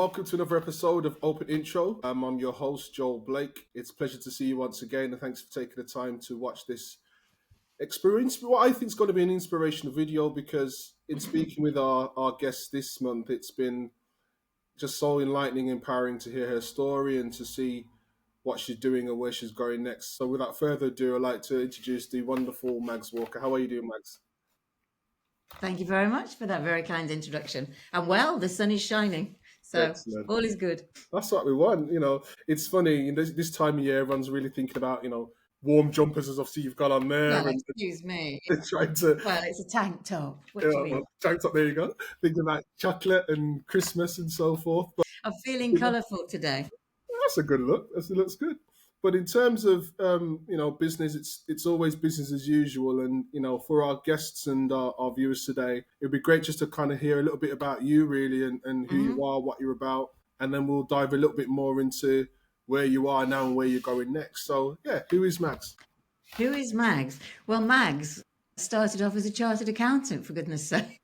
welcome to another episode of Open Intro. I'm your host, Joel Blake. It's a pleasure to see you once again, and thanks for taking the time to watch this experience. What I think is going to be an inspirational video, because in speaking with our guests this month, it's been just so enlightening, empowering to hear her story and to see what she's doing and where she's going next. So without further ado, I'd like to introduce the wonderful Mags Walker. How are you doing, Mags? Thank you very much for that very kind introduction. And well, the sun is shining, so Excellent. all is good. That's what we want. It's funny, this time of year, everyone's really thinking about, warm jumpers, as obviously you've got on there. Well, And excuse me. they're trying to, Well, it's a tank top. What do you mean? tank top, there you go. Thinking about chocolate and Christmas and so forth. But I'm feeling colourful today. that's a good look. It looks good. But in terms of business, it's always business as usual. And for our guests and our viewers today, it'd be great just to kind of hear a little bit about you, really, and who you are, what you're about, and then we'll dive a little bit more into where you are now and where you're going next. So yeah, who is Mags? Who is Mags? Well, Mags started off as a chartered accountant, for goodness sake.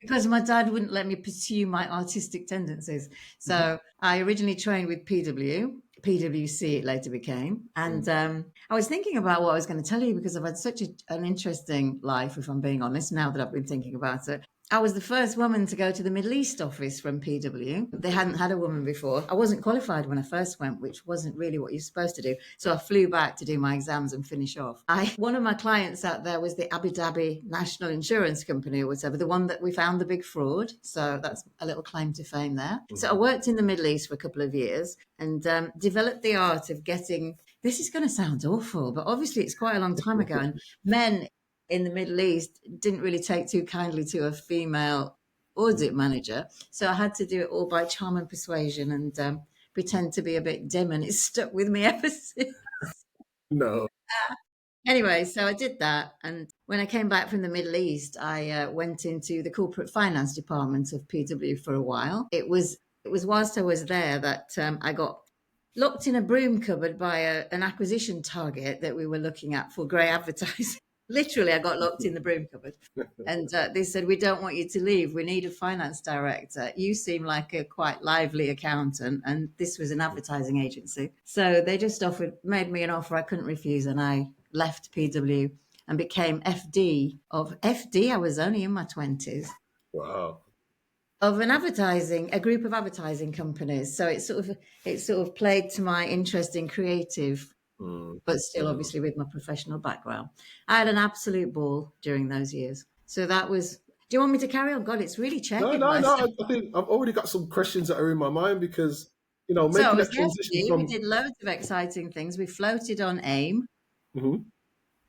Because my dad wouldn't let me pursue my artistic tendencies. So I originally trained with PwC it later became. And I was thinking about what I was going to tell you, because I've had such an interesting life, if I'm being honest, now that I've been thinking about it. I was the first woman to go to the Middle East office from PW. They hadn't had a woman before. I wasn't qualified when I first went, which wasn't really what you're supposed to do. So I flew back to do my exams and finish off. One of my clients out there was the Abu Dhabi National Insurance Company or whatever, the one that we found the big fraud. So that's a little claim to fame there. So I worked in the Middle East for a couple of years and developed the art of getting, this is going to sound awful, but obviously it's quite a long time ago. And men in the Middle East didn't really take too kindly to a female audit manager. So I had to do it all by charm and persuasion and pretend to be a bit dim, and it's stuck with me ever since. No. Anyway, so I did that. And when I came back from the Middle East, I went into the corporate finance department of PW for a while. It was whilst I was there that I got locked in a broom cupboard by an acquisition target that we were looking at for grey advertising. Literally, I got locked in the broom cupboard and they said, we don't want you to leave. We need a finance director. You seem like a quite lively accountant. And this was an advertising agency. So they just made me an offer I couldn't refuse. And I left PW and became FD of FD. I was only in my 20s. Wow. Of a group of advertising companies. So it sort of played to my interest in creative, but still obviously with my professional background. I had an absolute ball during those years. So that was, do you want me to carry on? God, it's really checking. No. I think I've already got some questions that are in my mind, because, making that transition from... We did loads of exciting things. We floated on AIM. Mm-hmm.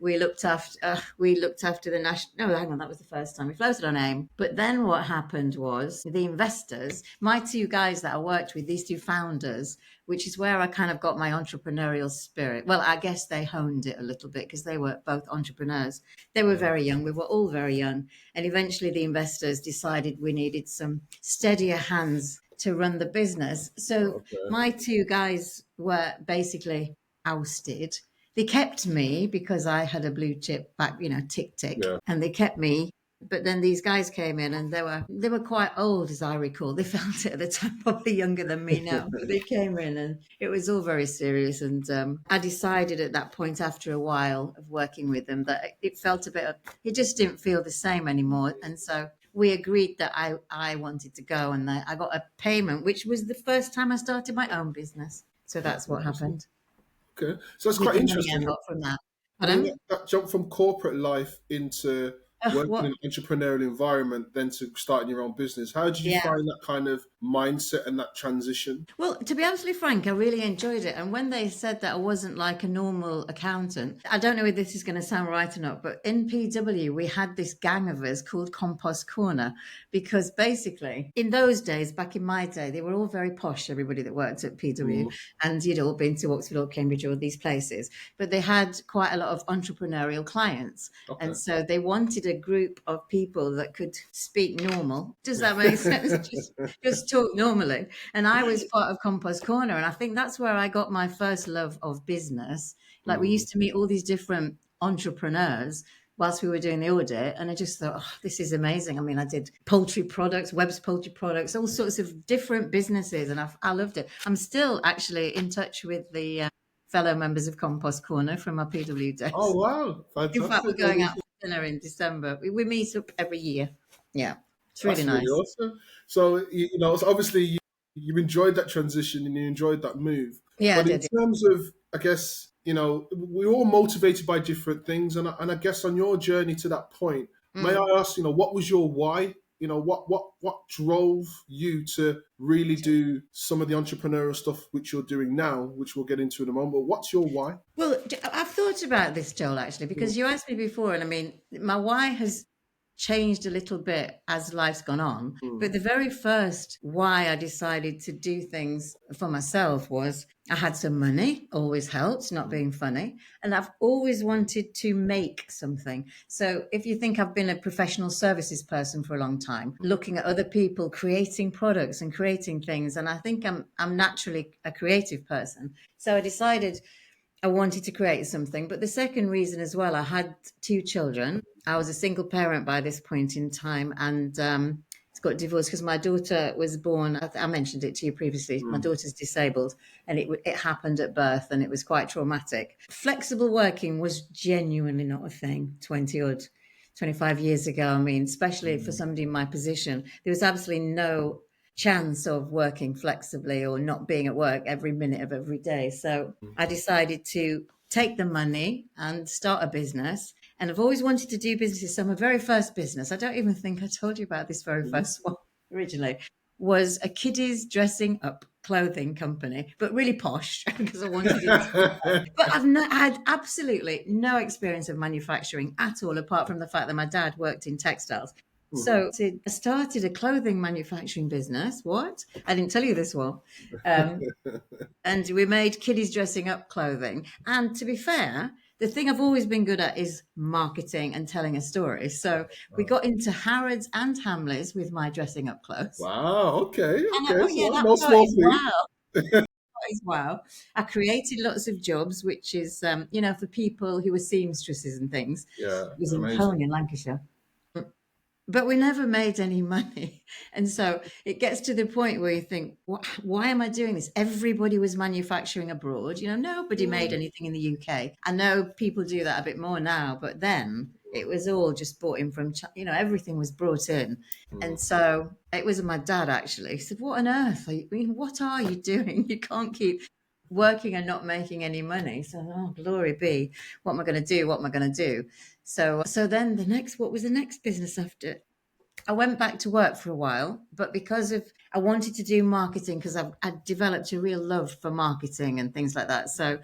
We looked after the national. No, hang on, that was the first time we floated on AIM. But then what happened was the investors, my two guys that I worked with, these two founders, which is where I kind of got my entrepreneurial spirit. Well, I guess they honed it a little bit because they were both entrepreneurs. They were very young. We were all very young. And eventually the investors decided we needed some steadier hands to run the business. So my two guys were basically ousted. They kept me because I had a blue chip back, tick, and they kept me. But then these guys came in and they were quite old, as I recall. They felt it at the time, probably younger than me now. But they came in and it was all very serious. And I decided at that point, after a while of working with them, that it just didn't feel the same anymore. And so we agreed that I wanted to go, and I got a payment, which was the first time I started my own business. So that's what happened. Okay, so that's quite interesting. From that. That jump from corporate life into working in an entrepreneurial environment, then to starting your own business. How did you find that kind of mindset and that transition? Well, to be absolutely frank, I really enjoyed it. And when they said that I wasn't like a normal accountant, I don't know if this is going to sound right or not, but in PW, we had this gang of us called Compost Corner, because basically in those days, back in my day, they were all very posh, everybody that worked at PW, and you'd all been to Oxford or Cambridge or these places, but they had quite a lot of entrepreneurial clients. Okay. And so they wanted a group of people that could speak normal. Does that make sense? just talk normally. And I was part of Compost Corner, and I think that's where I got my first love of business. Like we used to meet all these different entrepreneurs whilst we were doing the audit, and I just thought, oh, this is amazing. I mean, I did poultry products, Webb's poultry products, all sorts of different businesses, and I loved it. I'm still actually in touch with the fellow members of Compost Corner from our PW Oh days. wow, In fact, we're fantastic! going out for dinner in December. We meet up every year. Yeah, it's really That's really nice. awesome. So so obviously you enjoyed that transition and you enjoyed that move. Yeah, I But in did. terms of, I guess, we're all motivated by different things, and I guess on your journey to that point, may I ask, what was your why? What drove you to really do some of the entrepreneurial stuff which you're doing now, which we'll get into in a moment. But what's your why? Well, I've thought about this, Joel, actually, because you asked me before, and I mean, my why has changed a little bit as life's gone on. But the very first why I decided to do things for myself was I had some money, always helps, not being funny. And I've always wanted to make something. So if you think I've been a professional services person for a long time, looking at other people creating products and creating things, and I think I'm naturally a creative person. So I decided I wanted to create something. But the second reason as well, I had 2 children. I was a single parent by this point in time, and got divorced because my daughter was born. I mentioned it to you previously. My daughter's disabled, and it happened at birth, and it was quite traumatic. Flexible working was genuinely not a thing 25 years ago. I mean, especially for somebody in my position, there was absolutely no chance of working flexibly or not being at work every minute of every day. So I decided to take the money and start a business. And I've always wanted to do businesses. So my very first business, I don't even think I told you about this very first one originally, was a kiddies dressing up clothing company, but really posh because I wanted it. But I've had absolutely no experience of manufacturing at all, apart from the fact that my dad worked in textiles. So I started a clothing manufacturing business. What? I didn't tell you this one. And we made kiddies dressing up clothing. And to be fair, the thing I've always been good at is marketing and telling a story. So we got into Harrods and Hamleys with my dressing up clothes. Wow. Okay. And Okay. yeah, So that no part small is thing. wow. That is wow. I created lots of jobs, which is, for people who were seamstresses and things. Yeah. It was in Amazing. Colne in Lancashire. But we never made any money. And so it gets to the point where you think, why am I doing this? Everybody was manufacturing abroad. Nobody made anything in the UK. I know people do that a bit more now, but then it was all just brought in from China. Everything was brought in. And so it was my dad, actually. He said, what on earth? What are you doing? You can't keep working and not making any money. So, oh, glory be. What am I going to do? What am I going to do? So then what was the next business after? I went back to work for a while, but because I wanted to do marketing because I developed a real love for marketing and things like that. So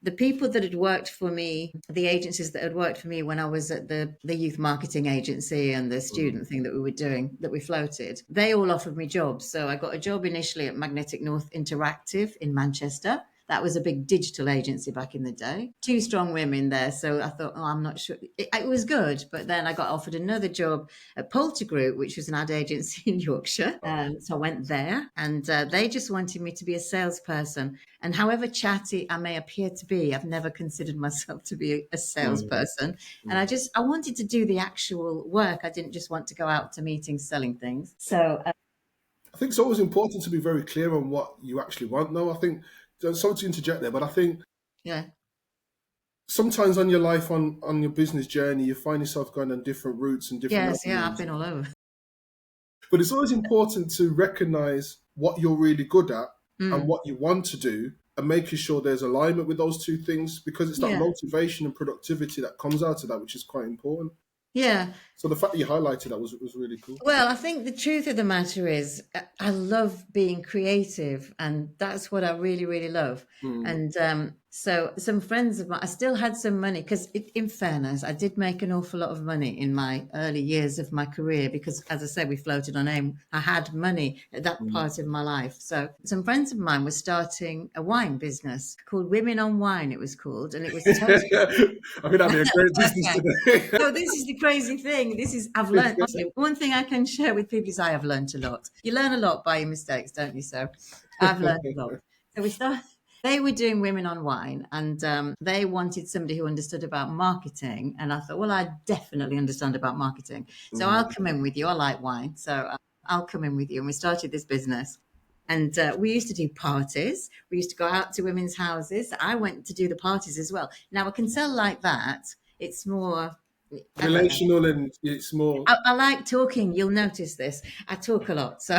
the people that had worked for me, the agencies that had worked for me when I was at the youth marketing agency and the student thing that we were doing, that we floated, they all offered me jobs. So I got a job initially at Magnetic North Interactive in Manchester. That was a big digital agency back in the day. 2 strong women there. So I thought, I'm not sure. It was good. But then I got offered another job at Poulter Group, which was an ad agency in Yorkshire. So I went there, and they just wanted me to be a salesperson. And however chatty I may appear to be, I've never considered myself to be a salesperson. And I wanted to do the actual work. I didn't just want to go out to meetings selling things. So I think it's always important to be very clear on what you actually want, though. I think, sorry to interject there, but I think yeah. sometimes on your life, on your business journey, you find yourself going on different routes and different Yes, yeah, I've avenues. been all over. But it's always important to recognize what you're really good at and what you want to do, and making sure there's alignment with those 2 things, because it's that Yeah. motivation and productivity that comes out of that, which is quite important. Yeah. So the fact that you highlighted that was really cool. Well, I think the truth of the matter is I love being creative, and that's what I really, really love. And so some friends of mine, I still had some money because in fairness, I did make an awful lot of money in my early years of my career because, as I said, we floated on AIM. I had money at that part of my life. So some friends of mine were starting a wine business called Women on Wine, it was called. And it was totally... I mean, that'd be a great business today. So this is the crazy thing. I've learned, honestly, one thing I can share with people is I have learned a lot. You learn a lot by your mistakes, don't you? So I've learned a lot. So they were doing women on wine, and they wanted somebody who understood about marketing. And I thought, well, I definitely understand about marketing, so I'll come in with you. I like wine, so I'll come in with you. And we started this business. And we used to do parties. We used to go out to women's houses. I went to do the parties as well. Now I can sell like that. It's more, I don't know. Relational, and it's more. I like talking. You'll notice this. I talk a lot, so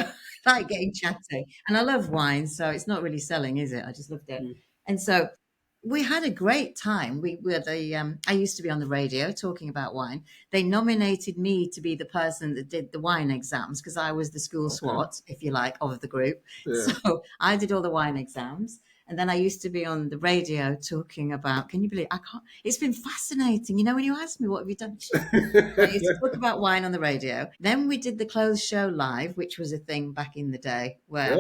I like getting chatty, and I love wine. So it's not really selling, is it? I just loved it, and so we had a great time. We were the. I used to be on the radio talking about wine. They nominated me to be the person that did the wine exams because I was the school swat, if you like, of the group. Yeah. So I did all the wine exams. And then I used to be on the radio talking about, can you believe, I can't, it's been fascinating. You know, when you ask me, what have you done? I used to talk about wine on the radio. Then we did the clothes show live, which was a thing back in the day where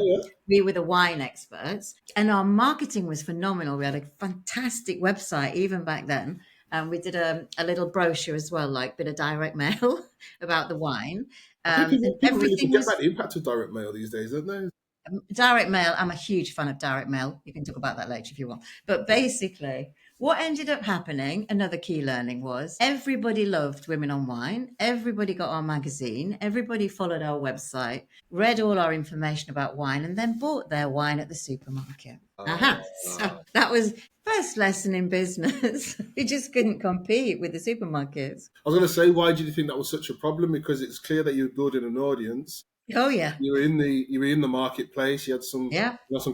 we were the wine experts. And our marketing was phenomenal. We had a fantastic website even back then. And we did a little brochure as well, like a bit of direct mail about the wine. I think And people really everything forget was about the impact of direct mail these days, don't they? direct mail. I'm a huge fan of direct mail. You can talk about that later if you want. But basically, what ended up happening, another key learning was everybody loved Women on Wine. Everybody got our magazine. Everybody followed our website, read all our information about wine, and then bought their wine at the supermarket. So that was first lesson in business. We just couldn't compete with the supermarkets. I was going to say, why did you think that was such a problem? Because it's clear that you're building an audience. Oh yeah. You were in the marketplace. You had some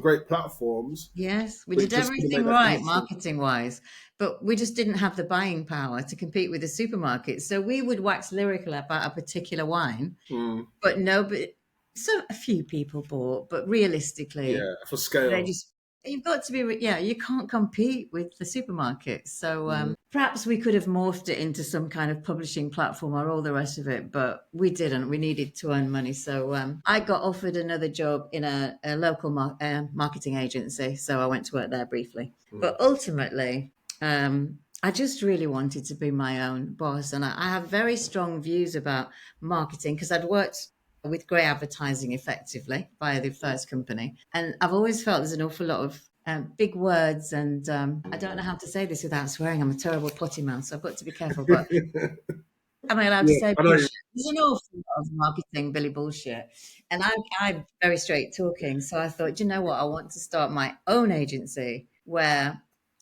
great platforms. Yes, we But did it just couldn't everything make that right connection. marketing wise, but we just didn't have the buying power to compete with the supermarkets. So we would wax lyrical about a particular wine, but nobody, so a few people bought, but realistically, Yeah, for they scale. just, you've got to be, yeah, you can't compete with the supermarkets. So perhaps we could have morphed it into some kind of publishing platform or all the rest of it, but we didn't. We needed to earn money. So I got offered another job in a local marketing agency. So I went to work there briefly. But ultimately, I just really wanted to be my own boss. And I have very strong views about marketing because I'd worked with grey advertising effectively via the first company. And I've always felt there's an awful lot of big words. And I don't know how to say this without swearing. I'm a terrible potty mouth, so I've got to be careful. But am I allowed to Yeah, say I know. bullshit? There's an awful lot of marketing, Billy bullshit. And I'm very straight talking. So I thought, you know what? I want to start my own agency where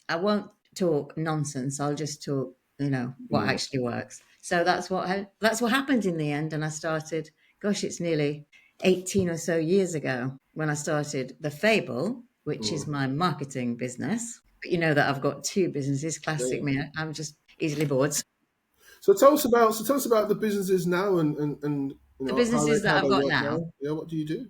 I won't talk nonsense. I'll just talk, what actually works. So that's what happened in the end. And I started, gosh, it's nearly 18 or so years ago when I started The Fable, which is my marketing business. But you know that I've got two businesses, classic me. I'm just easily bored. So tell us about the businesses now, and The how businesses that how I've they got work now. now. Yeah, what do you do?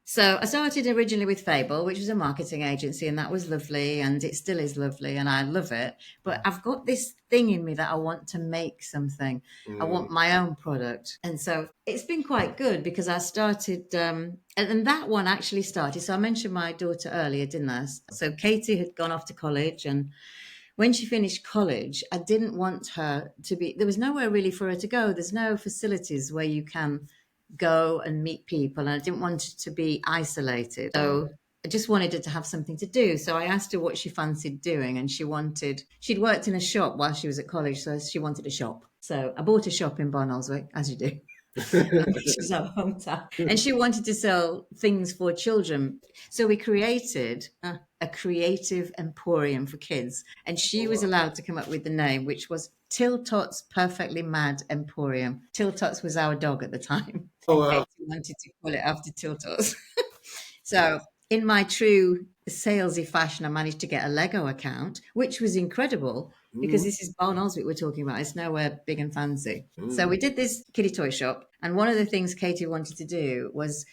So I started originally with Fable, which was a marketing agency, and that was lovely, and it still is lovely, and I love it. But I've got this thing in me that I want to make something. I want my own product, and so it's been quite good because I started, and that one actually started. So I mentioned my daughter earlier, didn't I? So Katie had gone off to college, and when she finished college, I didn't want her to be, there was nowhere really for her to go. There's no facilities where you can go and meet people. And I didn't want her to be isolated. So I just wanted her to have something to do. So I asked her what she fancied doing. And she'd worked in a shop while she was at college. So she wanted a shop. So I bought a shop in Barnoldswick, as you do. Which is our hometown. And she wanted to sell things for children. So we created a creative emporium for kids. And she was allowed to come up with the name, which was Tiltot's Perfectly Mad Emporium. Tiltots was our dog at the time. Oh, And wow. Katie wanted to call it after Tiltots. So in my true salesy fashion, I managed to get a Lego account, which was incredible because this is Barnoldswick we're talking about. It's nowhere big and fancy. So we did this kiddie toy shop. And one of the things Katie wanted to do was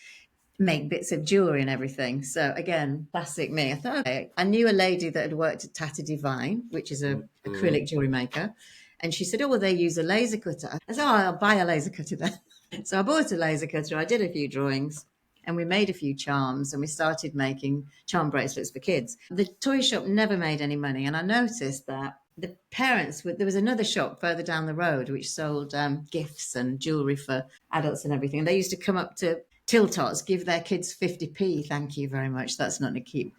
make bits of jewellery and everything. So again, classic me. I thought, okay, I knew a lady that had worked at Tata Divine, which is a acrylic jewellery maker. And she said, oh, well, they use a laser cutter. I said, oh, I'll buy a laser cutter then. So I bought a laser cutter. I did a few drawings and we made a few charms and we started making charm bracelets for kids. The toy shop never made any money. And I noticed that the parents, there was another shop further down the road which sold gifts and jewellery for adults and everything. And they used to come up to Tiltots, give their kids 50p. Thank you very much. That's not to keep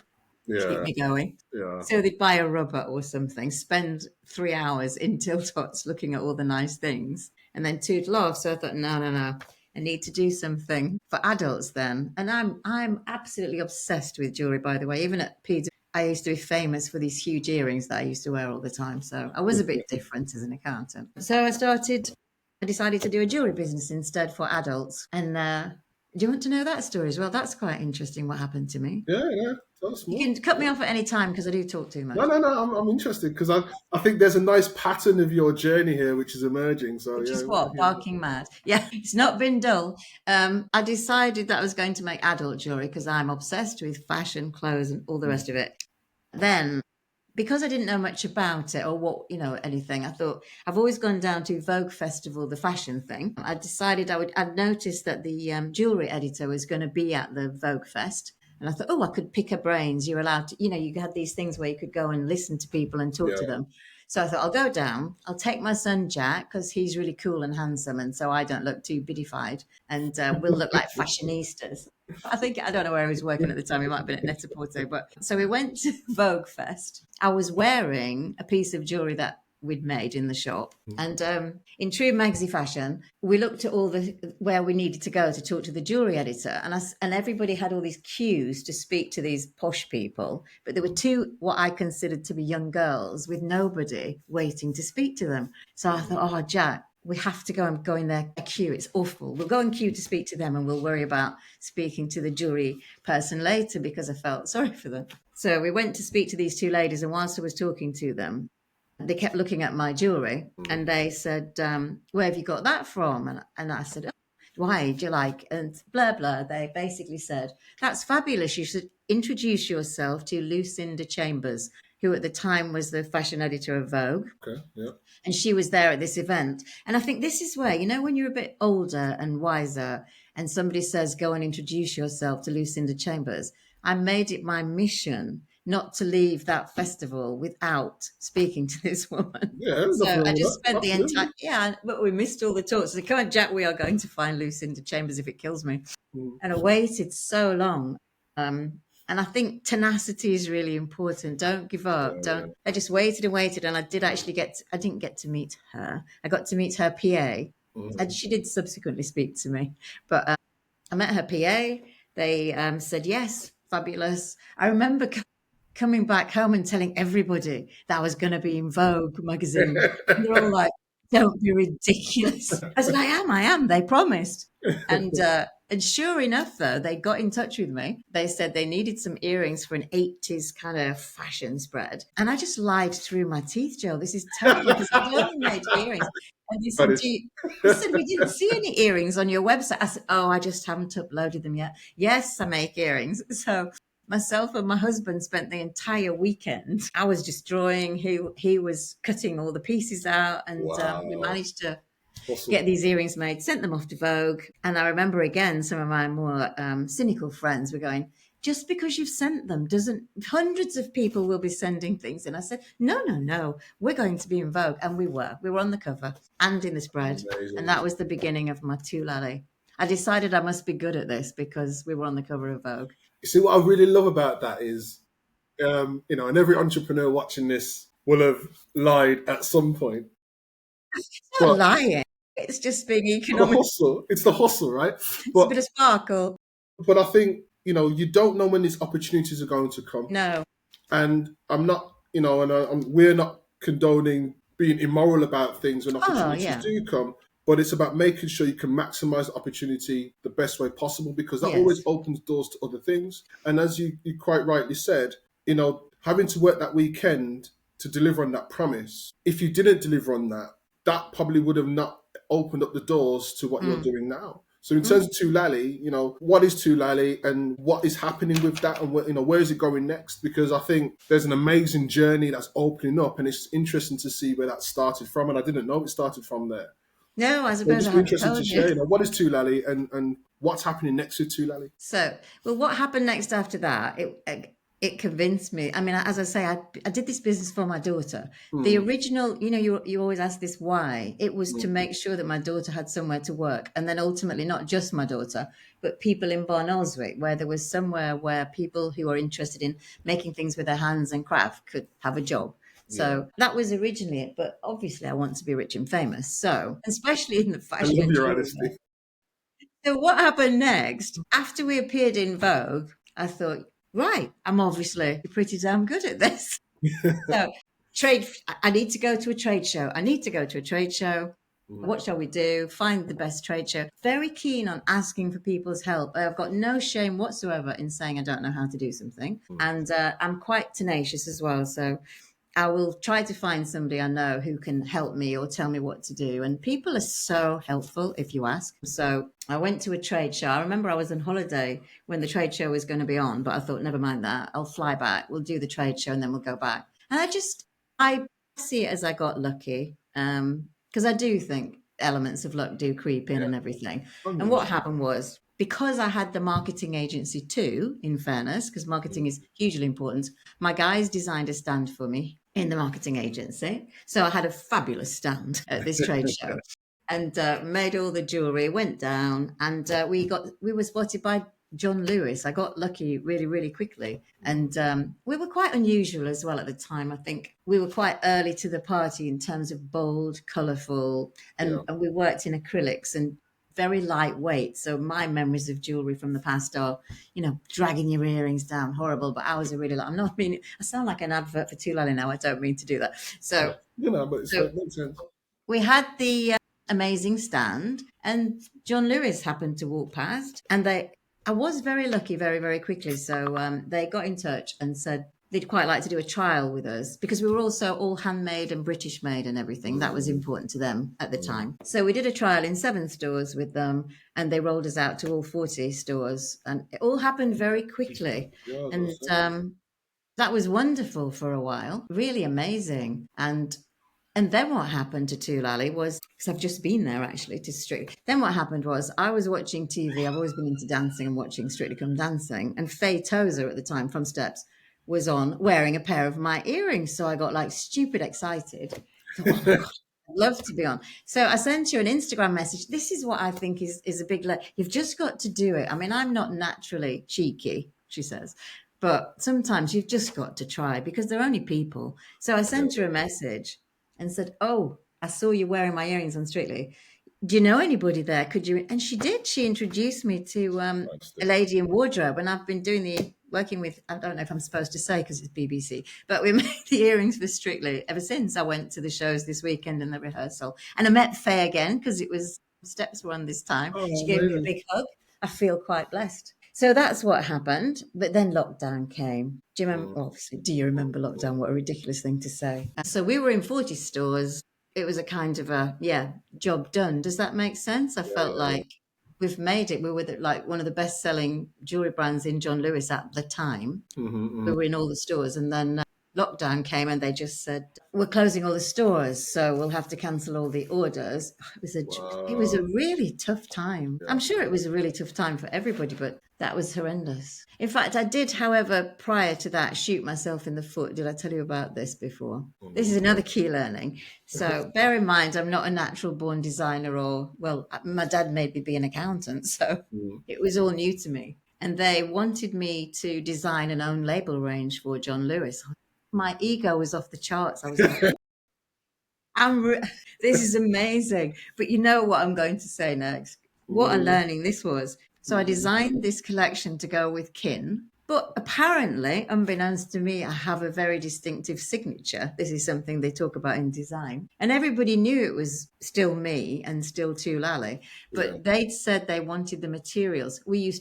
keep Yeah. me going. Yeah. So they'd buy a rubber or something, spend 3 hours in Tiltots looking at all the nice things, and then toodle off. So I thought, no, I need to do something for adults then. And I'm absolutely obsessed with jewelry, by the way. Even at PW, I used to be famous for these huge earrings that I used to wear all the time. So I was a bit different as an accountant. So I decided to do a jewelry business instead for adults. And do you want to know that story as well? That's quite interesting what happened to me. Yeah. Yeah. That's You more. can cut me off at any time because I do talk too No, much. no, no. I'm interested because I think there's a nice pattern of your journey here, which is emerging. So Which yeah, is I want to what? hear more. Barking mad. Yeah, it's not been dull. I decided that I was going to make adult jewelry because I'm obsessed with fashion, clothes, and all the rest of it. Then, because I didn't know much about it or what, anything, I thought I've always gone down to Vogue Festival, the fashion thing. I decided I'd noticed that the jewelry editor was going to be at the Vogue Fest. And I thought, oh, I could pick her brains. You're allowed to, you had these things where you could go and listen to people and talk to Yeah. them. So I thought, I'll go down. I'll take my son Jack because he's really cool and handsome, and so I don't look too biddified, and we'll look like fashionistas. I don't know where he was working at the time. He might have been at Net-a-Porter. But so we went to Vogue Fest. I was wearing a piece of jewelry that we'd made in the shop. And in true Magsy fashion, we looked at all the where we needed to go to talk to the jewelry editor, and everybody had all these cues to speak to these posh people, but there were two what I considered to be young girls with nobody waiting to speak to them. So I thought, oh, Jack, we have to go in their queue. It's awful. We'll go in queue to speak to them, and we'll worry about speaking to the jewelry person later, because I felt sorry for them. So we went to speak to these two ladies, and whilst I was talking to them, they kept looking at my jewelry, and they said, where have you got that from? And I said, oh, why do you like? And blah, blah. They basically said, that's fabulous. You should introduce yourself to Lucinda Chambers, who at the time was the fashion editor of Vogue. Okay. Yeah. And she was there at this event. And I think this is where, when you're a bit older and wiser and somebody says, go and introduce yourself to Lucinda Chambers, I made it my mission not to leave that festival without speaking to this woman. Yeah. There's nothing So I wrong with just that. spent the Absolutely. entire, but we missed all the talks. So come on, Jack, we are going to find Lucinda Chambers if it kills me. And I waited so long. And I think tenacity is really important. Don't give up. Yeah. Don't. I just waited and waited, and I didn't get to meet her. I got to meet her PA, and she did subsequently speak to me. But I met her PA. They said yes, fabulous. I remember coming back home and telling everybody that I was going to be in Vogue magazine. And they're all like, "Don't be ridiculous." I said, I am. They promised. And sure enough, though, they got in touch with me. They said they needed some earrings for an 80s kind of fashion spread. And I just lied through my teeth, Joe. This is terrible because I've only made earrings. And they That said, is. they said, we didn't see any earrings on your website. I said, oh, I just haven't uploaded them yet. Yes, I make earrings. So myself and my husband spent the entire weekend. I was just drawing. He was cutting all the pieces out. And we Wow. managed to Awesome. get these earrings made, sent them off to Vogue. And I remember again, some of my more cynical friends were going, just because you've sent them doesn't, hundreds of people will be sending things. And I said, no, we're going to be in Vogue. And we were on the cover and in the spread. Amazing. And that was the beginning of my Too Lally. I decided I must be good at this because we were on the cover of Vogue. You see, what I really love about that is, and every entrepreneur watching this will have lied at some point. It's not But lying. It's just being the economic. hustle, it's the hustle, right? It's a But bit of sparkle. but I think, you don't know when these opportunities are going to come. No. And I'm not, we're not condoning being immoral about things when opportunities do come. But it's about making sure you can maximize the opportunity the best way possible, because that always opens doors to other things. And as you quite rightly said, having to work that weekend to deliver on that promise, if you didn't deliver on that, that probably would have not opened up the doors to what you're doing now. So in terms of Too Lally, what is Too Lally and what is happening with that, and where is it going next? Because I think there's an amazing journey that's opening up, and it's interesting to see where that started from. And I didn't know it started from there. No, I suppose It'd I just be haven't interesting told to you. share, what is Too Lally and what's happening next with Too Lally? So, well, what happened next after that? it convinced me. I mean, as I say, I did this business for my daughter. The Mm, original, you always ask this why. It was to mm, make sure that my daughter had somewhere to work. And then ultimately, not just my daughter, but people in Barnoldswick, where there was somewhere where people who are interested in making things with their hands and craft could have a job. yeah. So that was originally it. But obviously, I want to be rich and famous. So, especially in the I fashion love and your jewelry. honesty. So what happened next? After we appeared in Vogue, I thought, right, I'm obviously pretty damn good at this. So I need to go to a trade show. I need to go to a trade show. Mm, What shall we do? Find the best trade show. Very keen on asking for people's help. I've got no shame whatsoever in saying I don't know how to do something. mm, And I'm quite tenacious as well. So I will try to find somebody I know who can help me or tell me what to do. And people are so helpful if you ask. So I went to a trade show. I remember I was on holiday when the trade show was going to be on, but I thought, never mind that. I'll fly back. We'll do the trade show and then we'll go back. And I see it as I got lucky, because I do think elements of luck do creep in yeah, and everything. And what 100%. happened was, because I had the marketing agency too, in fairness, because marketing Mm, is hugely important, my guys designed a stand for me in the marketing agency. So I had a fabulous stand at this trade show and made all the jewelry, went down, and we were spotted by John Lewis. I got lucky really, really quickly. mm, And we were quite unusual as well at the time. I think we were quite early to the party in terms of bold, colourful, yeah. and we worked in acrylics and very lightweight. So my memories of jewelry from the past are, dragging your earrings down, horrible. But ours are really like, I'm not meaning, I sound like an advert for Too Lally now. I don't mean to do that. So, But so it makes sense. we had the amazing stand, and John Lewis happened to walk past, and I was very lucky, very, very quickly. So they got in touch and said they'd quite like to do a trial with us because we were also all handmade and British made and everything. That was Mm, important to them at the mm, time. So we did a trial in 7 stores with them, and they rolled us out to all 40 stores, and it all happened very quickly. yeah, I was gonna And say. that was wonderful for a while, really amazing. And then what happened to Too Lally was, because I've just been there actually to Strictly. Then what happened was I was watching TV. I've always been into dancing and watching Strictly Come Dancing. And Faye Tozer at the time from Steps was on wearing a pair of my earrings. So I got like stupid excited. I thought, oh my God, I'd love to be on. So I sent you an Instagram message. This is what I think is a big, you've just got to do it. I mean, I'm not naturally cheeky, she says, but sometimes you've just got to try because they're only people. So I Yeah, sent her a message and said, "Oh, I saw you wearing my earrings on Strictly. Do you know anybody there? Could you?" And she did. She introduced me to a fantastic. lady in wardrobe, and I've been working with. I don't know if I'm supposed to say because it's BBC, but we made the earrings for Strictly ever since. I went to the shows this weekend and the rehearsal, and I met Faye again because it was Steps were on this time. Oh, She gave me a amazing. big hug. I feel quite blessed. So that's what happened. But then lockdown came. Do you remember? Mm, Obviously, do you remember lockdown? What a ridiculous thing to say. So we were in 40 stores. It was a kind of job done. Does that make sense? I yeah, felt yeah, like we've made it. We were like one of the best selling jewelry brands in John Lewis at the time. yeah. We were in all the stores, and then lockdown came and they just said we're closing all the stores, so we'll have to cancel all the orders. It was a Wow. really tough time. I'm Yeah. sure it was a really tough time for everybody, but that was horrendous. In fact, I did, however, prior to that, shoot myself in the foot. Did I tell you about this before? Oh, This is no. another key learning. So bear in mind, I'm not a natural born designer, or, well, my dad made me be an accountant, so Mm. it was all new to me. And they wanted me to design an own label range for John Lewis. My ego was off the charts. I was like, this is amazing. But you know what I'm going to say next? What a Mm, learning this was. So I mm, designed this collection to go with kin. But apparently, unbeknownst to me, I have a very distinctive signature. This is something they talk about in design. And everybody knew it was still me and still Too Lally. yeah. But they'd said they wanted the materials. We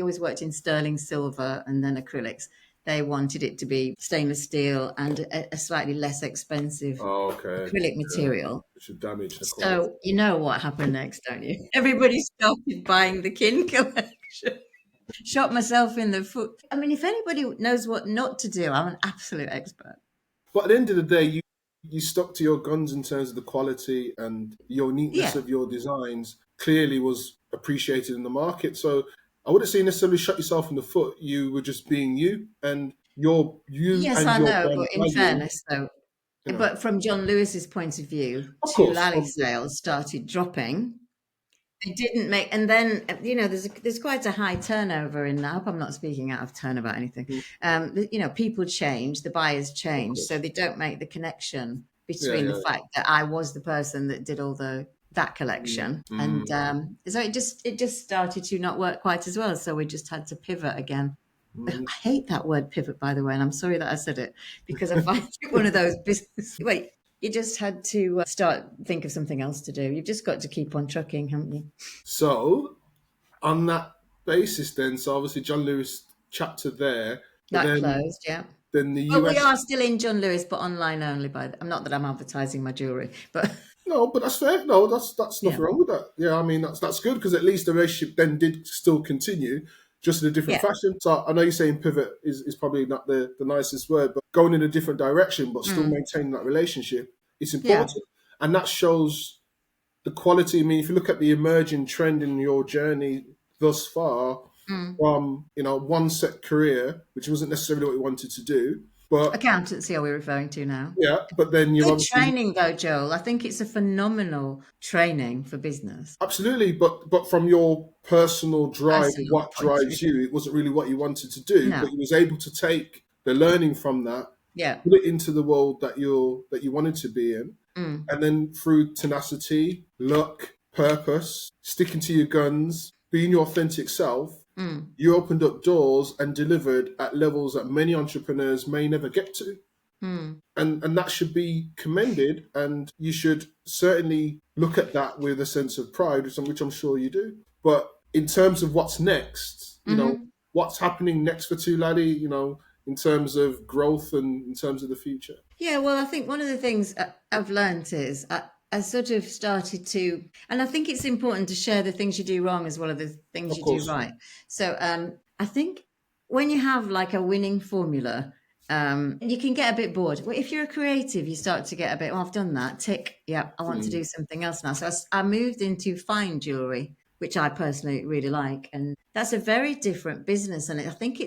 always worked in sterling silver and then acrylics. They wanted it to be stainless steel and a slightly less expensive Oh, okay. acrylic Yeah. material. It should damage the quality. So you know what happened next, don't you? Everybody started buying the kin collection. Shot myself in the foot. I mean, if anybody knows what not to do, I'm an absolute expert. But at the end of the day, you stuck to your guns in terms of the quality and your neatness Yeah. of your designs clearly was appreciated in the market. So I wouldn't say necessarily shut yourself in the foot. You were just being you. And you Yes, and I your know, brand but in value. fairness, though, Yeah, but from John Lewis's point of view, of Too course. Lally sales started dropping. They didn't make, and then there's quite a high turnover in that. I hope I'm not speaking out of turn about anything. People change, the buyers Of change, so course. they don't make the connection Yeah, between the yeah. fact that I was the person that did all that Mm, collection, and mm, so it just started to not work quite as well. So we just had to pivot again. I mm. hate that word pivot, by the way, and I'm sorry that I said it because I find it one of those business. Wait, you just had to think of something else to do. You've just got to keep on trucking, haven't you? So on that basis, then, so obviously John Lewis chapter there, but That then closed, yeah. the But we US. are still in John Lewis, but online only. I'm not that I'm advertising my jewellery, but No, but that's fair. No, that's yeah, nothing wrong with that. Yeah, I mean that's good because at least the relationship then did still continue, just in a different yeah, fashion. So I know you're saying pivot is probably not the nicest word, but going in a different direction, but still mm, maintaining that relationship, it's yeah, important, and that shows the quality. I mean, if you look at the emerging trend in your journey thus far, mm. from one set career, which wasn't necessarily what you wanted to do, but Accountancy are we referring to now? yeah, but then you've Good obviously. training, though, Joel. I think it's a phenomenal training for business. Absolutely, but from your personal drive, Personal what point of view. drives you, it wasn't really what you wanted to do, No, but you was able to take the learning from that, yeah, put it into the world that you wanted to be in, mm, and then through tenacity, luck, purpose, sticking to your guns, being your authentic self, mm, you opened up doors and delivered at levels that many entrepreneurs may never get to. mm. And that should be commended, and you should certainly look at that with a sense of pride, which I'm sure you do. But in terms of what's next, Hmm. what's happening next for Too Lally, in terms of growth and in terms of the future. Yeah, well, I think one of the things I've learned is I sort of started to, and I think it's important to share the things you do wrong as well as the things Of you do course. right. So I think when you have like a winning formula, you can get a bit bored. Well, if you're a creative, you start to get a bit, oh, I've done that. Tick. Yeah, I want to Mm, do something else now. So I moved into fine jewelry, which I personally really like. And that's a very different business. And I think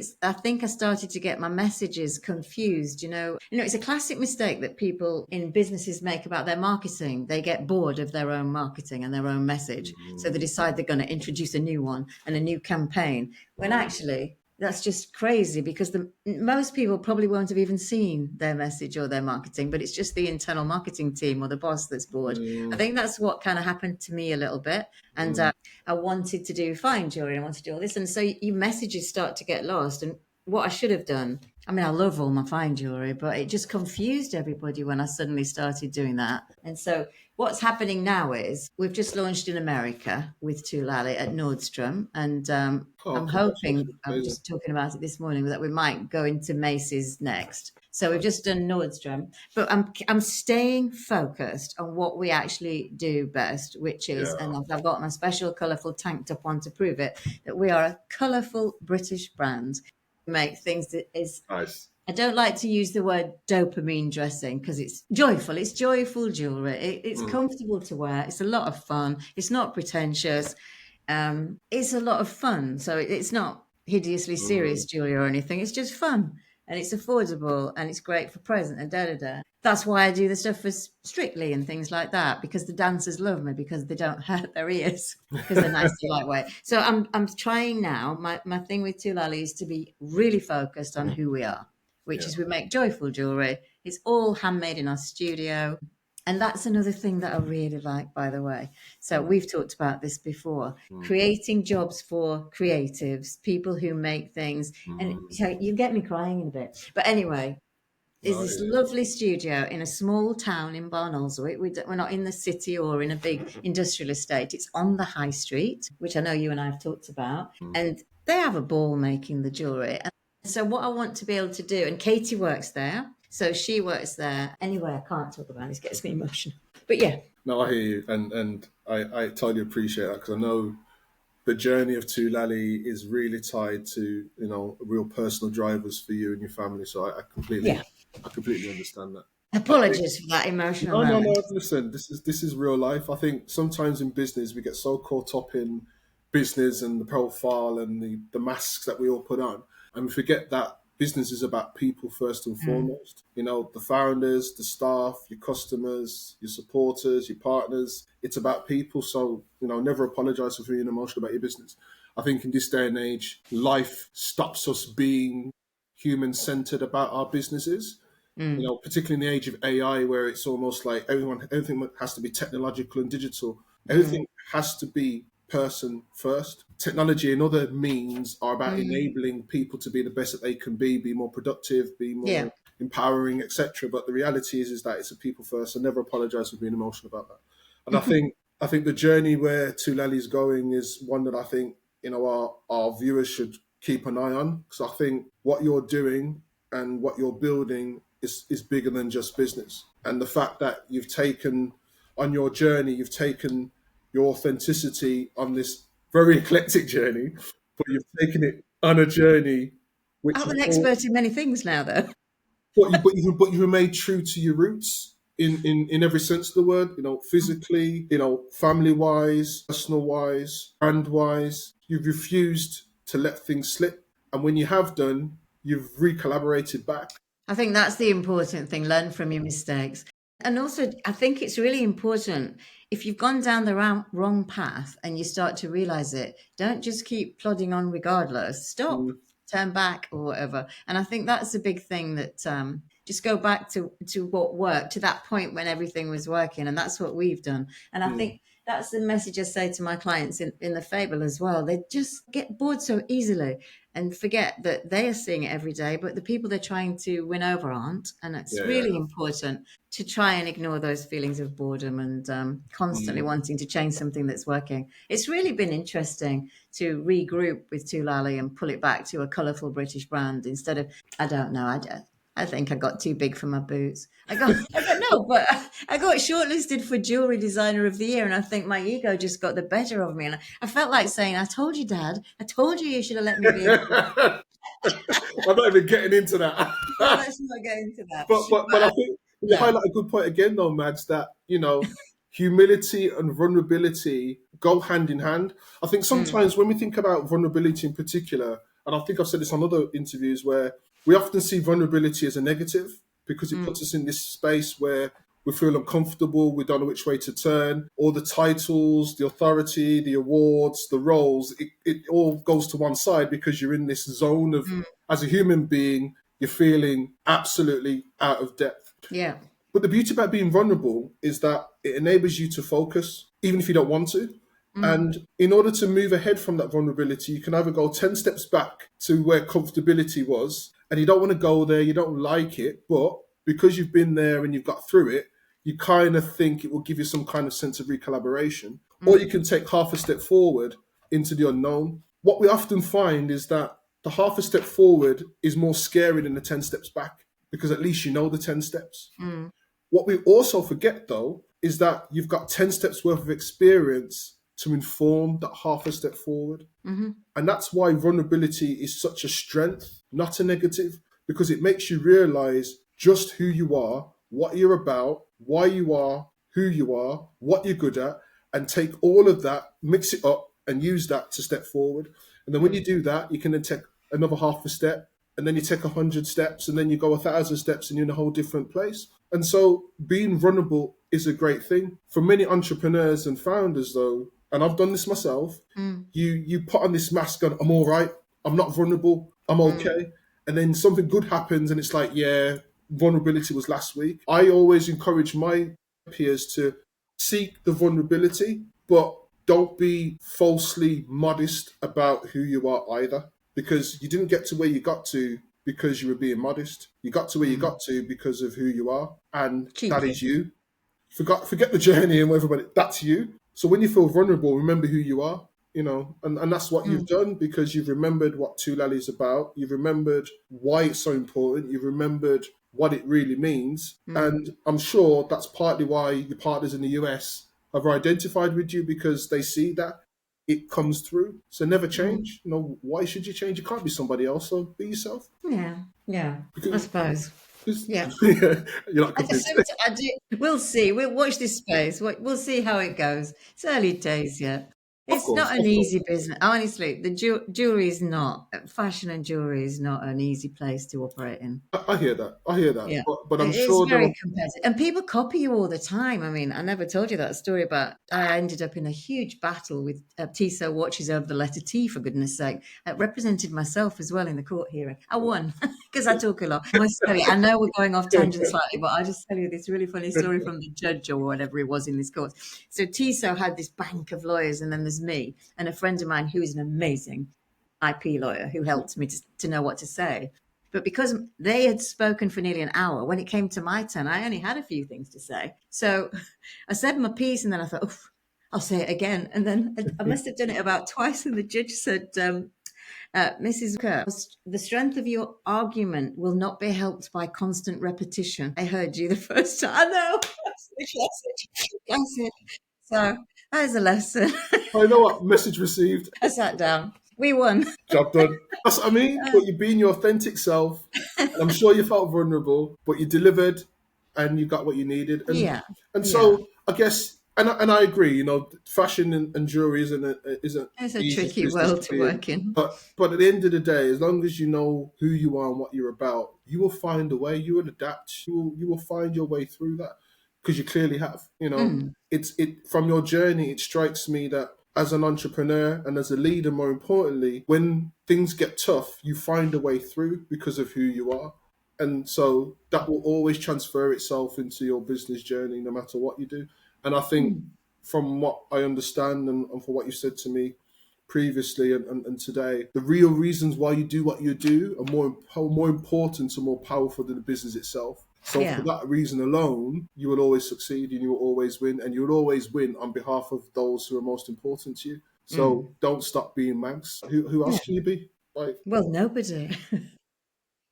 I started to get my messages confused. It's a classic mistake that people in businesses make about their marketing. They get bored of their own marketing and their own message. So they mm, decide they're going to introduce a new one and a new campaign, when mm, actually that's just crazy because most people probably won't have even seen their message or their marketing, but it's just the internal marketing team or the boss that's bored. I mm, think that's what kind of happened to me a little bit. And mm, I wanted to do fine jewelry and I wanted to do all this. And so your messages start to get lost. And what I should have done, I mean, I love all my fine jewelry, but it just confused everybody when I suddenly started doing that. And so what's happening now is we've just launched in America with Too Lally at Nordstrom. And Oh, I'm hoping, congratulations. I was Amazing. just talking about it this morning, that we might go into Macy's next. So we've just done Nordstrom, but I'm staying focused on what we actually do best, which is, Yeah. and I've got my special colourful tank top on to prove it, that we are a colourful British brand. We make things that is, Nice. I don't like to use the word dopamine dressing because it's joyful. It's joyful jewelry. It's Mm, comfortable to wear. It's a lot of fun. It's not pretentious. It's a lot of fun. So it's not hideously mm, serious jewelry or anything. It's just fun and it's affordable and it's great for present and da da da. That's why I do the stuff for Strictly and things like that, because the dancers love me because they don't hurt their ears because they're nice and lightweight. So I'm trying now. My thing with Too Lally is to be really focused on who we are, which yeah. is we make joyful jewelry. It's all handmade in our studio. And that's another thing that I really like, by the way. So Mm, we've talked about this before, mm, creating jobs for creatives, people who make things. And mm. so you get me crying in a bit. But anyway, is No, this lovely studio in a small town in Barnoldswick. We're not in the city or in a big industrial estate. It's on the high street, which I know you and I have talked about. mm. And they have a ball making the jewellery. And so what I want to be able to do, and Katie works there. So she works there. Anyway, I can't talk about this, it gets me emotional. But yeah, No, I hear you, and I totally appreciate that because I know the journey of Too Lally is really tied to real personal drivers for you and your family. So yeah. I completely understand that. I think Apologies for that emotional no, no, moment. no. Listen, this is real life. I think sometimes in business we get so caught up in business and the profile and the masks that we all put on, and we forget that business is about people first and foremost. You know, the founders, the staff, your customers, your supporters, your partners. It's about people. So, you know, never apologize for being emotional about your business. I think in this day and age, life stops us being human centered about our businesses. You know, particularly in the age of AI, where it's almost like everything has to be technological and digital. Everything has to be person first. Technology and other means are about enabling people to be the best that they can be more productive, be Yeah. more empowering, etc. But the reality is that it's a people first. So never apologize for being emotional about that. And I think the journey where Too Lally is going is one that I think, you know, our viewers should keep an eye on, because I think what you're doing and what you're building is bigger than just business. And the fact that you've taken on your journey, you've taken your authenticity on this very eclectic journey, but you've taken it on a journey which I'm is an all, expert in many things now, though. but you remain true to your roots in every sense of the word. You know, physically, you know, family wise, personal wise, brand wise. You've refused to let things slip, and when you have done, you've recollaborated back. I think that's the important thing. Learn from your mistakes. And also, I think it's really important if you've gone down the wrong path and you start to realize it, don't just keep plodding on regardless. Stop, Mm, turn back or whatever. And I think that's a big thing that just go back to what worked, to that point when everything was working. And that's what we've done. And I mm, think that's the message I say to my clients in the Fable as well. They just get bored so easily and forget that they are seeing it every day, but the people they're trying to win over aren't. And it's yeah, yeah. really important to try and ignore those feelings of boredom and constantly Mm. wanting to change something that's working. It's really been interesting to regroup with Too Lally and pull it back to a colourful British brand instead of, I don't know, I think I got too big for my boots. I got no, but I got shortlisted for Jewellery Designer of the Year, and I think my ego just got the better of me. And I felt like saying, "I told you, Dad. I told you you should have let me be." I'm not even getting into that. No, let's not get into that. But I But think you yeah, highlight a good point again, though, Mads. That, you know, humility and vulnerability go hand in hand. I think mm, sometimes when we think about vulnerability in particular, and I think I've said this on other interviews, where we often see vulnerability as a negative because it mm, puts us in this space where we feel uncomfortable, we don't know which way to turn. All the titles, the authority, the awards, the roles, it all goes to one side because you're in this zone of, mm, as a human being, you're feeling absolutely out of depth. yeah, But the beauty about being vulnerable is that it enables you to focus, even if you don't want to. mm, And in order to move ahead from that vulnerability, you can either go 10 steps back to where comfortability was, and you don't want to go there, you don't like it, but because you've been there and you've got through it, you kind of think it will give you some kind of sense of recollaboration. Or you mm, can take half a step forward into the unknown. What we often find is that the half a step forward is more scary than the 10 steps back, because at least you know the 10 steps. mm, What we also forget, though, is that you've got 10 steps worth of experience to inform that half a step forward. mm-hmm, And that's why vulnerability is such a strength, not a negative, because it makes you realize just who you are, what you're about, why you are, who you are, what you're good at, and take all of that, mix it up, and use that to step forward. And then when you mm, do that, you can then take another half a step, and then you take 100 steps, and then you go 1,000 steps, and you're in a whole different place. And so being vulnerable is a great thing. For many entrepreneurs and founders, though, and I've done this myself, mm, you put on this mask on, I'm all right, I'm not vulnerable, I'm mm, okay. And then something good happens and it's like, yeah, vulnerability was last week. I always encourage my peers to seek the vulnerability, but don't be falsely modest about who you are either, because you didn't get to where you got to because you were being modest. You got to where you mm. got to because of who you are, and that Cheeky. is you. Forget the journey and whatever, but that's you. So when you feel vulnerable, remember who you are, you know, and that's what you've Mm, done, because you've remembered what Too Lally is about. You've remembered why it's so important. You've remembered what it really means. mm, And I'm sure that's partly why your partners in the US have identified with you, because they see that it comes through. So never mm. change. You know, why should you change? You can't be somebody else. So be yourself. Yeah, yeah, I Because, suppose. because Yeah. you're not I just, convinced. I do. We'll see. We'll watch this space. We'll see how it goes. It's early days yet. Of It's course, not an of course. easy business. Honestly, the jewelry is not, fashion and jewelry is not an easy place to operate in. I hear that. I hear that. Yeah. But I'm It's sure there very are. competitive. And people copy you all the time. I mean, I never told you that story, but I ended up in a huge battle with Tissot watches over the letter T, for goodness sake. I represented myself as well in the court hearing. I won because I talk a lot. I must tell you, I know we're going off tangent slightly, but I'll just tell you this really funny story from the judge or whatever it was in this court. So Tissot had this bank of lawyers, and then there's me and a friend of mine who is an amazing IP lawyer who helped me to know what to say. But because they had spoken for nearly an hour, when it came to my turn, I only had a few things to say. So I said my piece, and then I thought, oh, I'll say it again. And then I must have done it about twice. And the judge said, Mrs. Kerr, the strength of your argument will not be helped by constant repetition. I heard you the first time. I know. That's it. So that is a lesson. I know what message received. I sat down. We won. Job done. That's what I mean. But you being your authentic self, and I'm sure you felt vulnerable, but you delivered, and you got what you needed. Yeah. And Yeah. so I guess, and I agree. You know, fashion and jewelry isn't It's a easiest tricky business world to to be in. work in. But at the end of the day, as long as you know who you are and what you're about, you will find a way. You will adapt. You will find your way through that because you clearly have. You know, Mm, it from your journey. It strikes me that as an entrepreneur and as a leader, more importantly, when things get tough, you find a way through because of who you are. And so that will always transfer itself into your business journey, no matter what you do. And I think mm. from what I understand and for what you said to me previously and today, the real reasons why you do what you do are more important and more powerful than the business itself. So for Yeah. that reason alone, you will always succeed and you will always win, and you will always win on behalf of those who are most important to you. So Mm. don't stop being Mags. Who Yeah. else can you be? Like, Well, nobody.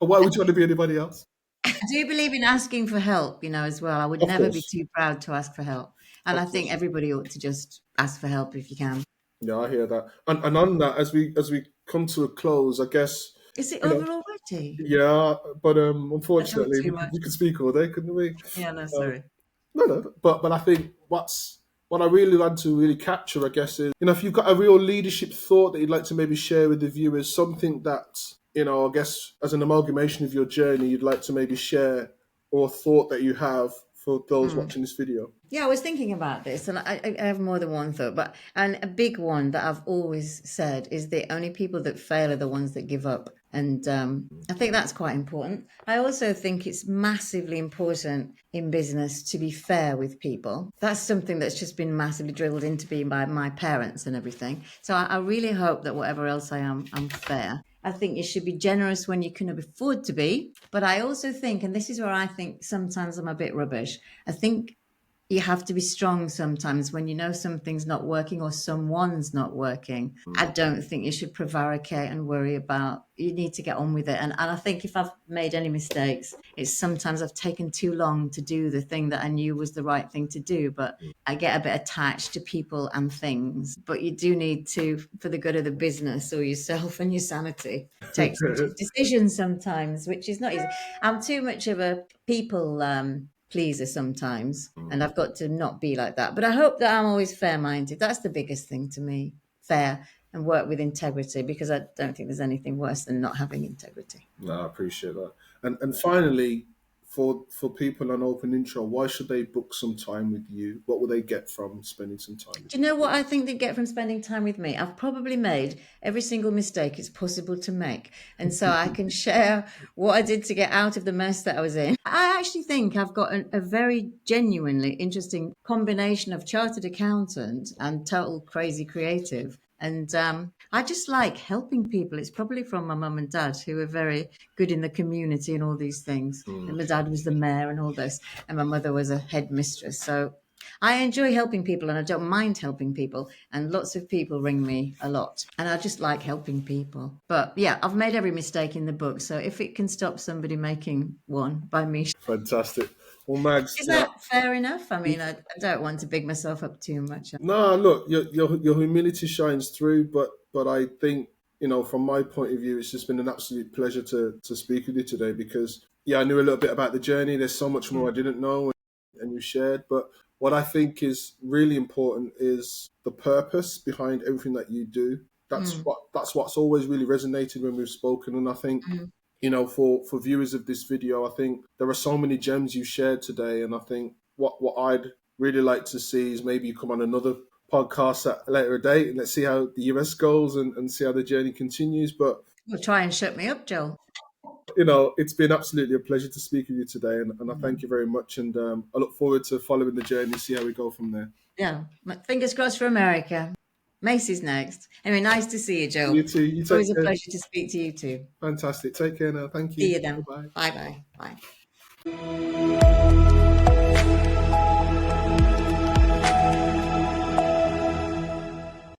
or why would you want to be anybody else? I do believe in asking for help, as well. I would Of never be course, too proud to ask for help. And of I think course. everybody ought to just ask for help if you can. Yeah, I hear that. And on that, as we come to a close, I guess Is it you know, over already? yeah. But I talk unfortunately, too we could much. we could speak all day, couldn't we? Yeah, no, Uh, sorry. no, no. But I think what I really want to really capture, I guess, is if you've got a real leadership thought that you'd like to maybe share with the viewers, something that I guess as an amalgamation of your journey, you'd like to maybe share, or a thought that you have for those Mm. watching this video. Yeah, I was thinking about this, and I have more than one thought, and a big one that I've always said is the only people that fail are the ones that give up, and I think that's quite important. I also think it's massively important in business to be fair with people. That's something that's just been massively drilled into me by my parents and everything. So I really hope that whatever else I am, I'm fair. I think you should be generous when you can afford to be, but I also think, and this is where I think sometimes I'm a bit rubbish. I think you have to be strong sometimes when you know something's not working or someone's not working. I don't think you should prevaricate and worry about, you need to get on with it. And I think if I've made any mistakes, it's sometimes I've taken too long to do the thing that I knew was the right thing to do. But I get a bit attached to people and things. But you do need to, for the good of the business or yourself and your sanity, take some tough decisions sometimes, which is not easy. I'm too much of a people pleaser sometimes, and I've got to not be like that. But I hope that I'm always fair-minded. That's the biggest thing to me, fair, and work with integrity, because I don't think there's anything worse than not having integrity. No, I appreciate that. And finally, for people on Open Intro, why should they book some time with you? What will they get from spending some time with Do you know what I think they get from spending time with me? I've probably made every single mistake it's possible to make. And so I can share what I did to get out of the mess that I was in. I actually think I've got a very genuinely interesting combination of chartered accountant and total crazy creative. And I just like helping people. It's probably from my mum and dad, who are very good in the community and all these things. And my dad was the mayor and all this, and my mother was a headmistress. So I enjoy helping people and I don't mind helping people. And lots of people ring me a lot. And I just like helping people. But yeah, I've made every mistake in the book. So if it can stop somebody making one by me. Fantastic. Well, Mags, Is that fair enough? I mean, I don't want to big myself up too much. no, look, your humility shines through, but I think from my point of view, it's just been an absolute pleasure to speak with you today because I knew a little bit about the journey. There's so much more I didn't know, and you shared, but what I think is really important is the purpose behind everything that you do. That's what's always really resonated when we've spoken. And I think, for viewers of this video, I think there are so many gems you shared today. And I think what I'd really like to see is maybe you come on another podcast at a later date, and let's see how the US goes and see how the journey continues. But Well, try and shut me up, Joel. it's been absolutely a pleasure to speak with you today, and I thank you very much. And I look forward to following the journey, see how we go from there. Yeah, fingers crossed for America. Macy's next. Anyway, nice to see you, Joel. You too. You It's take always a care. pleasure to speak to you too. Fantastic. Take care now. Thank you. See you then. Bye-bye. Bye-bye. Bye.